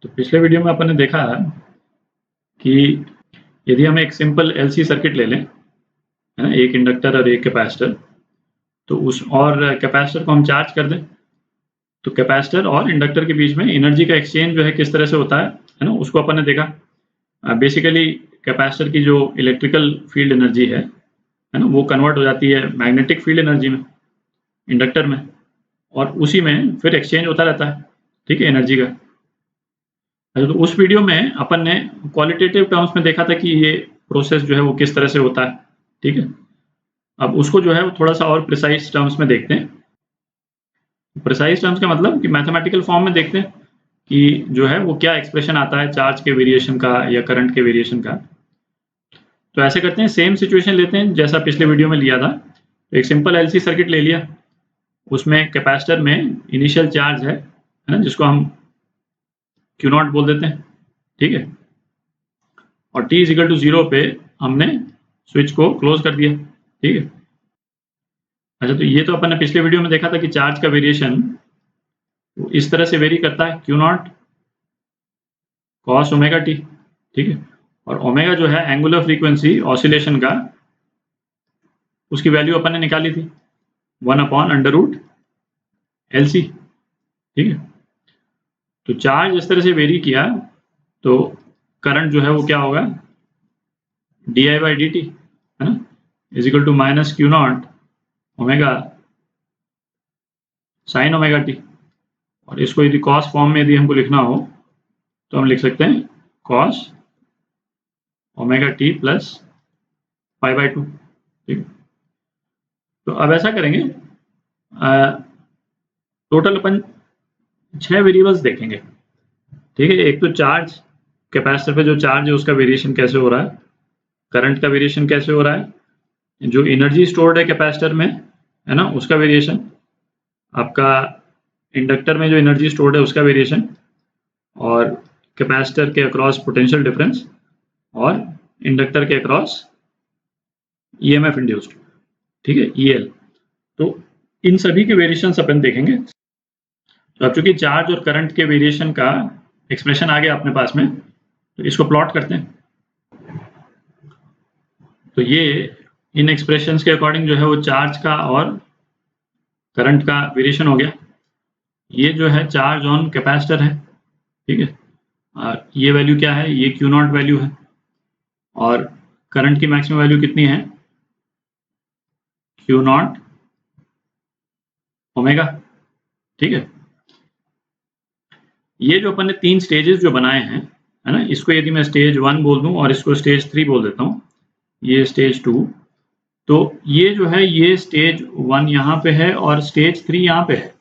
तो पिछले वीडियो में अपन ने देखा कि यदि हम एक सिंपल एलसी सर्किट ले लें, है ना, एक इंडक्टर और एक कैपेसिटर, तो उस और कैपेसिटर को हम चार्ज कर दें, तो कैपेसिटर और इंडक्टर के बीच में एनर्जी का एक्सचेंज जो है किस तरह से होता है ना, उसको अपन ने देखा। बेसिकली कैपेसिटर की जो इलेक्ट्रिकल फील्ड एनर्जी है ना, वो कन्वर्ट हो जाती है मैग्नेटिक फील्ड एनर्जी में इंडक्टर में, और उसी में फिर एक्सचेंज होता रहता है, ठीक है, एनर्जी का। अच्छा, तो उस वीडियो में अपन ने क्वालिटेटिव टर्म्स में देखा था कि ये प्रोसेस जो है वो किस तरह से होता है, ठीक है। अब उसको जो है वो थोड़ा सा और प्रिसाइज टर्म्स में देखते हैं। प्रिसाइज टर्म्स का मतलब कि मैथमेटिकल फॉर्म में देखते हैं कि जो है वो क्या एक्सप्रेशन आता है चार्ज के वेरिएशन का या करंट के वेरिएशन का। तो ऐसे करते हैं, सेम सिचुएशन लेते हैं जैसा पिछले वीडियो में लिया था। तो एक सिंपल एलसी सर्किट ले लिया, उसमें कैपेसिटर में इनिशियल चार्ज है ना, जिसको हम Q0 बोल देते हैं, ठीक है। और t इजिकल टू 0 पे हमने स्विच को क्लोज कर दिया, ठीक है। अच्छा, तो ये तो अपन ने पिछले वीडियो में देखा था कि चार्ज का वेरिएशन इस तरह से वेरी करता है, Q0 cos ओमेगा t, ठीक है। और ओमेगा जो है एंगुलर फ्रीक्वेंसी ऑसिलेशन का, उसकी वैल्यू अपन ने निकाली थी 1/√LC, ठीक है। तो चार्ज इस तरह से वेरी किया तो करंट जो है वो क्या होगा, di/dt, है ना, is equal to -Q0 omega sine omega T. और इसको यदि कॉस फॉर्म में यदि हमको लिखना हो तो हम लिख सकते हैं कॉस ओमेगा टी प्लस π/2, ठीक है। तो अब ऐसा करेंगे, टोटल अपन 6 वेरिएबल्स देखेंगे, ठीक है। एक तो चार्ज, कैपेसिटर पे जो चार्ज है उसका वेरिएशन कैसे हो रहा है, करंट का वेरिएशन कैसे हो रहा है, जो एनर्जी स्टोर्ड है कैपेसिटर में, है ना, उसका वेरिएशन, आपका इंडक्टर में जो एनर्जी स्टोर्ड है उसका वेरिएशन, और कैपेसिटर के अक्रॉस पोटेंशियल डिफरेंस, और इंडक्टर के अक्रॉस ईएमएफ इंड्यूस्ड, ठीक है, ईएल। तो इन सभी के वेरिएशंस अपन देखेंगे। तो अब चूंकि चार्ज और करंट के वेरिएशन का एक्सप्रेशन आ गया अपने पास में, तो इसको प्लॉट करते हैं। तो ये इन एक्सप्रेशंस के अकॉर्डिंग जो है वो चार्ज का और करंट का वेरिएशन हो गया। ये जो है चार्ज ऑन कैपेसिटर है, ठीक है। और ये वैल्यू क्या है, ये Q0 वैल्यू है। और करंट की मैक्सिमम वैल्यू कितनी है, Q0 ओमेगा, ठीक है। ये जो अपन ने 3 स्टेजेस जो बनाए हैं, है ना, इसको यदि मैं स्टेज 1 बोल दूं और इसको स्टेज 3 बोल देता हूं, ये स्टेज 2, तो ये जो है ये स्टेज 1 यहाँ पे है और स्टेज 3 यहाँ पे है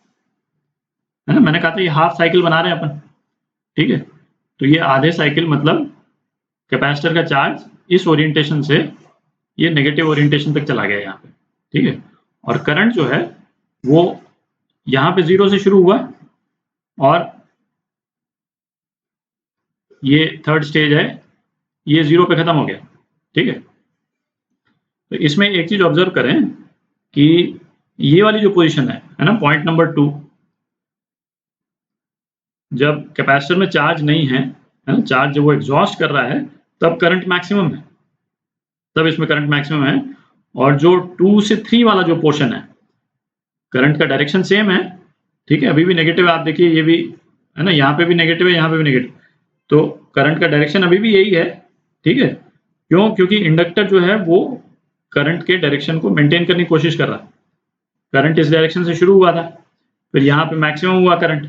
ना। मैंने कहा था ये हाफ साइकिल बना रहे हैं अपन, ठीक है। तो ये आधे साइकिल मतलब कैपेसिटर का चार्ज इस ओरिएंटेशन से ये नेगेटिव ओरिएंटेशन तक चला गया यहाँ पे, ठीक है। और करंट जो है वो यहाँ पे 0 से शुरू हुआ और ये थर्ड स्टेज है, ये 0 पे खत्म हो गया, ठीक है। तो इसमें एक चीज ऑब्जर्व करें कि ये वाली जो पोजीशन है ना, पॉइंट नंबर 2, जब कैपेसिटर में चार्ज नहीं है ना, चार्ज जब वो एग्जॉस्ट कर रहा है तब करंट मैक्सिमम है, तब इसमें करंट मैक्सिमम है। और जो 2 से 3 वाला जो पोर्शन है, करंट का डायरेक्शन सेम है, ठीक है, अभी भी नेगेटिव है। आप देखिए ये भी है ना, यहाँ पे भी नेगेटिव है, यहाँ पे भी नेगेटिव, तो करंट का डायरेक्शन अभी भी यही है, ठीक है। क्यों, क्योंकि इंडक्टर जो है वो करंट के डायरेक्शन को मेंटेन करने की कोशिश कर रहा है। करंट इस डायरेक्शन से शुरू हुआ था, फिर यहाँ पे मैक्सिमम हुआ करंट,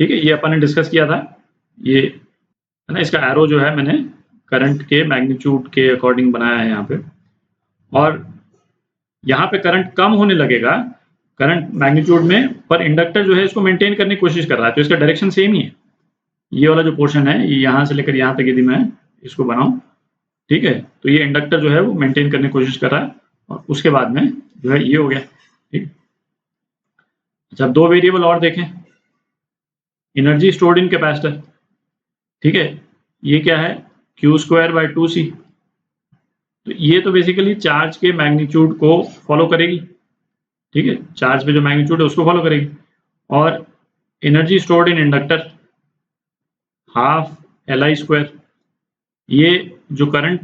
ठीक है। ये अपन ने डिस्कस किया था, ये है ना, इसका एरो जो है मैंने करंट के मैग्नीट्यूड के अकॉर्डिंग बनाया है यहाँ पे। और यहाँ पे करंट कम होने लगेगा करंट मैग्नीट्यूड में, पर इंडक्टर जो है इसको मेंटेन करने की कोशिश कर रहा है, तो इसका डायरेक्शन सेम ही है। ये वाला जो पोर्शन है, ये यहाँ से लेकर यहाँ तक यदि मैं इसको बनाऊं, ठीक है, तो ये इंडक्टर जो है वो मेंटेन करने की कोशिश कर रहा है, और उसके बाद में जो है ये हो गया, ठीक। अच्छा, 2 वेरिएबल और देखें, एनर्जी स्टोर्ड इन कैपेसिटर, ठीक है, ये क्या है, Q²/2C। तो ये तो बेसिकली चार्ज के मैग्नीट्यूड को फॉलो करेगी, ठीक है, चार्ज पे जो मैग्नीट्यूड है उसको फॉलो करेगी। और energy stored in inductor, half Li², ये जो करंट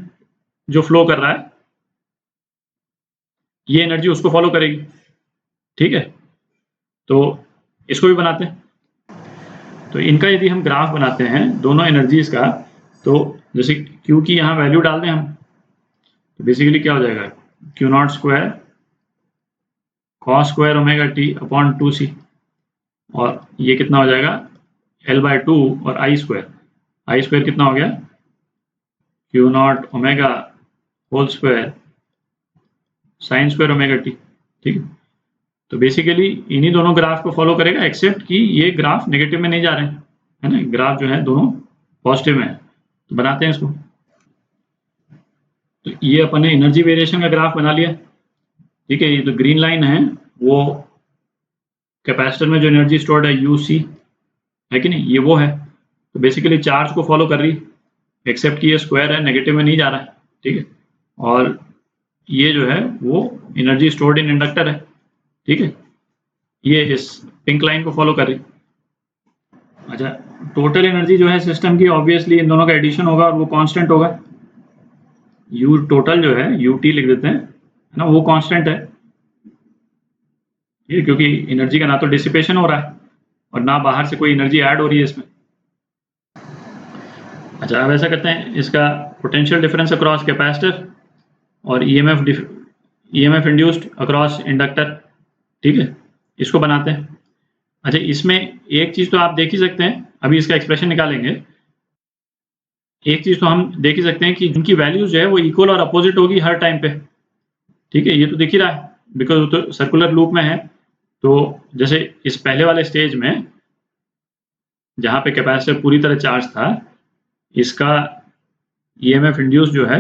जो फ्लो कर रहा है ये एनर्जी उसको फॉलो करेगी, ठीक है। तो इसको भी बनाते हैं। तो इनका यदि हम ग्राफ बनाते हैं दोनों एनर्जीज का, तो जैसे Q की यहाँ वैल्यू डाल दें हम, तो बेसिकली क्या हो जाएगा, Q0² cos² ωt/2c, और ये कितना हो जाएगा L/2 और I² कितना हो गया Q0 omega whole square sin² ωt, ठीक है। तो बेसिकली इन्हीं दोनों ग्राफ को फॉलो करेगा, एक्सेप्ट कि ये ग्राफ नेगेटिव में नहीं जा रहे हैं, है ना, ग्राफ जो है दोनों पॉजिटिव में है। तो बनाते हैं इसको। तो ये अपन ने एनर्जी वेरिएशन का ग्राफ बना लिया, ठीक है। ये जो ग्रीन लाइन है वो कैपेसिटर में जो एनर्जी स्टोर्ड है UC है कि नहीं, ये वो है। तो बेसिकली चार्ज को फॉलो कर रही, एक्सेप्ट कि ये स्क्वायर है, नेगेटिव में नहीं जा रहा है, ठीक है। और ये जो है वो एनर्जी स्टोर्ड इन इंडक्टर है, ठीक है। ये इस पिंक लाइन को फॉलो कर रही। अच्छा, टोटल एनर्जी जो है सिस्टम की, ऑब्वियसली इन दोनों का एडिशन होगा और वो कांस्टेंट होगा। U टोटल जो है UT लिख देते हैं, है ना, वो कांस्टेंट है, ये क्योंकि एनर्जी का ना तो डिसिपेशन हो रहा है और ना बाहर से कोई एनर्जी ऐड हो रही है इसमें। अच्छा, अब ऐसा करते हैं, इसका पोटेंशियल डिफरेंस अक्रॉस कैपेसिटर और EMF इंड्यूस्ड अक्रॉस इंडक्टर, ठीक है, इसको बनाते हैं। अच्छा, इसमें एक चीज तो आप देख ही सकते हैं, अभी इसका एक्सप्रेशन निकालेंगे। एक चीज तो हम देख ही सकते हैं कि इनकी वैल्यूज जो है वो इक्वल और अपोजिट होगी हर टाइम पे, ठीक है। ये तो दिख ही रहा है बिकॉज वो तो सर्कुलर लूप में है। तो जैसे इस पहले वाले स्टेज में जहां पे कैपेसिटर पूरी तरह चार्ज था, इसका EMF इंड्यूस जो है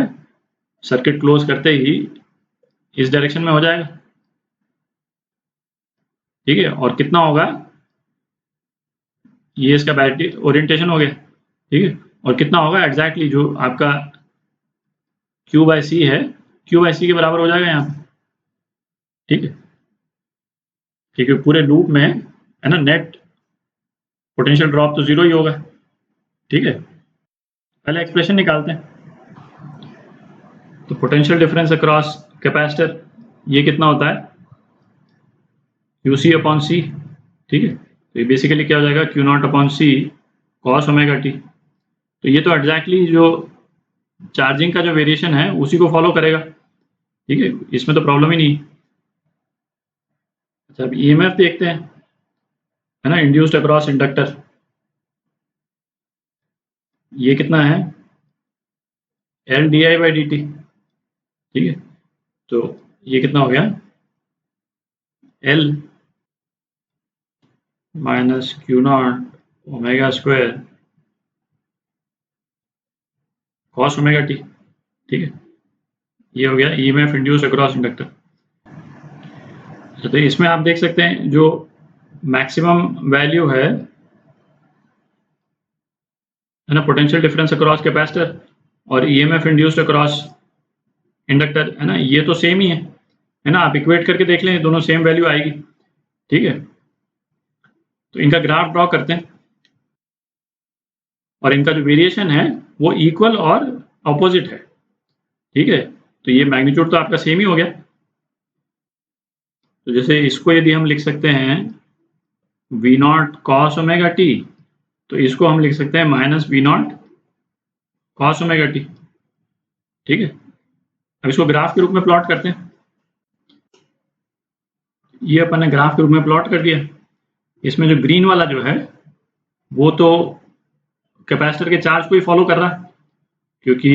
सर्किट क्लोज करते ही इस डायरेक्शन में हो जाएगा, ठीक है। और कितना होगा, ये इसका बैटरी ओरिएंटेशन हो गया, ठीक है। और कितना होगा एग्जैक्टली जो आपका Q/C है, Q/C के बराबर हो जाएगा यहाँ पे, ठीक है। क्योंकि पूरे लूप में है ना, नेट पोटेंशियल ड्रॉप तो जीरो ही होगा, ठीक है। पहले एक्सप्रेशन निकालते हैं। तो पोटेंशियल डिफरेंस अक्रॉस कैपेसिटर ये कितना होता है UC/C, ठीक है। तो ये बेसिकली क्या हो जाएगा Q0/C cos ωt। तो ये तो एग्जैक्टली जो चार्जिंग का जो वेरिएशन है उसी को फॉलो करेगा, ठीक है, इसमें तो प्रॉब्लम ही नहीं। अच्छा, अब EMF देखते हैं, है ना, इंड्यूस्ड अक्रॉस इंडक्टर, ये कितना है L/di/dt, ठीक है। तो ये कितना हो गया L minus Q0 ω² cos ωt, ठीक है। ये हो गया EMF इंड्यूस्ड अक्रॉस इंडक्टर। तो इसमें आप देख सकते हैं जो मैक्सिमम वैल्यू है ना, पोटेंशियल डिफरेंस अक्रॉस कैपेसिटर और EMF इंड्यूस्ड अक्रॉस इंडक्टर, है ना, ये तो सेम ही है ना। आप इक्वेट करके देख लें, दोनों सेम वैल्यू आएगी, ठीक है। तो इनका ग्राफ ड्रॉ करते हैं और इनका जो वेरिएशन है वो इक्वल और अपोजिट है, ठीक है। तो ये मैग्नीट्यूड तो आपका सेम ही हो गया। तो जैसे इसको यदि हम लिख सकते हैं V0 cos ωt, तो इसको हम लिख सकते हैं -V0 cos ωt, ठीक है। अब इसको ग्राफ के रूप में प्लॉट करते हैं। ये अपन ने ग्राफ के रूप में प्लॉट कर दिया। इसमें जो ग्रीन वाला जो है वो तो कैपेसिटर के चार्ज को ही फॉलो कर रहा है, क्योंकि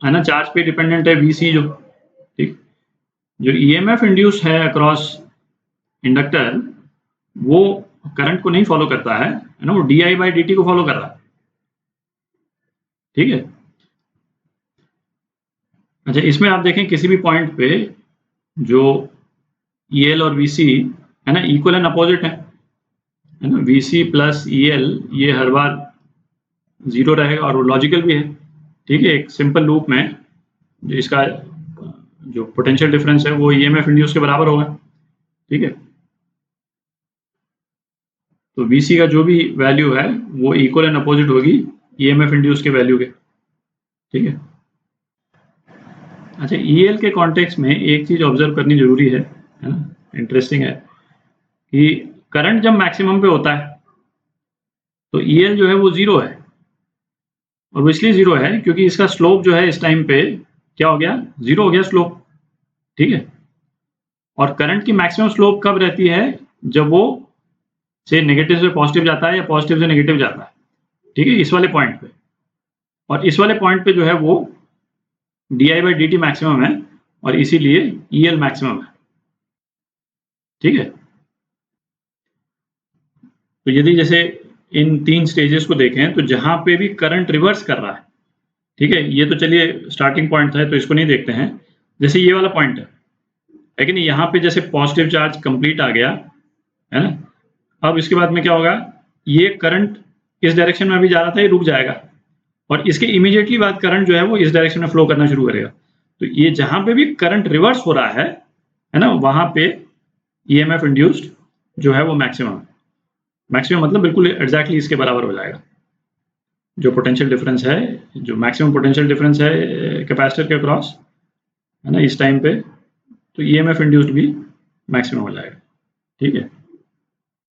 है ना, चार्ज पे डिपेंडेंट है VC जो, ठीक। जो EMF इंड्यूस है अक्रॉस इंडक्टर वो करंट को नहीं फॉलो करता है ना, वो di/dt को फॉलो कर रहा है, ठीक है। अच्छा, इसमें आप देखें किसी भी पॉइंट पे जो EL और VC है ना इक्वल एंड अपोजिट है ना, VC प्लस EL ये हर बार जीरो रहेगा और वो लॉजिकल भी है, ठीक है। एक सिंपल लूप में जो इसका जो पोटेंशियल डिफरेंस है वो EMF इंड्यूस के बराबर होगा, ठीक है। तो VC का जो भी वैल्यू है वो इक्वल एंड अपोजिट होगी EMF इंड्यूस के वैल्यू के, ठीक है। अच्छा, EL के कॉन्टेक्स्ट में एक चीज ऑब्जर्व करनी जरूरी है ना, इंटरेस्टिंग है कि करंट जब मैक्सिमम पे होता है तो EL जो है वो 0 है, और वो इसलिए 0 है क्योंकि इसका स्लोप जो है इस टाइम पे क्या हो गया, 0 हो गया स्लोप, ठीक है। और करंट की मैक्सिमम स्लोप कब रहती है, जब वो से नेगेटिव से पॉजिटिव जाता है या पॉजिटिव से नेगेटिव जाता है, ठीक है, इस वाले पॉइंट पे। और इस वाले पॉइंट पे जो है वो di/dt मैक्सिमम है और इसीलिए EL मैक्सिमम है, ठीक है। तो यदि जैसे इन 3 स्टेजेस को देखें तो जहां पे भी करंट रिवर्स कर रहा है, ठीक है, ये तो चलिए स्टार्टिंग पॉइंट था तो इसको नहीं देखते हैं, जैसे ये वाला पॉइंट है, लेकिन यहाँ पे जैसे पॉजिटिव चार्ज कंप्लीट आ गया है ना, अब इसके बाद में क्या होगा, ये करंट इस डायरेक्शन में अभी जा रहा था, ये रुक जाएगा और इसके इमीडिएटली बाद करंट जो है वो इस डायरेक्शन में फ्लो करना शुरू करेगा। तो ये जहां पे भी करंट रिवर्स हो रहा है ना, वहां पे EMF इंड्यूस्ड जो है वो मैक्सिमम मतलब बिल्कुल एग्जैक्टली इसके बराबर हो जाएगा। जो पोटेंशियल डिफरेंस है, जो मैक्सिमम पोटेंशियल डिफरेंस है कैपेसिटर के अक्रॉस है ना इस टाइम पे, तो EMF इंड्यूस्ड भी मैक्सिमम हो जाएगा, ठीक है।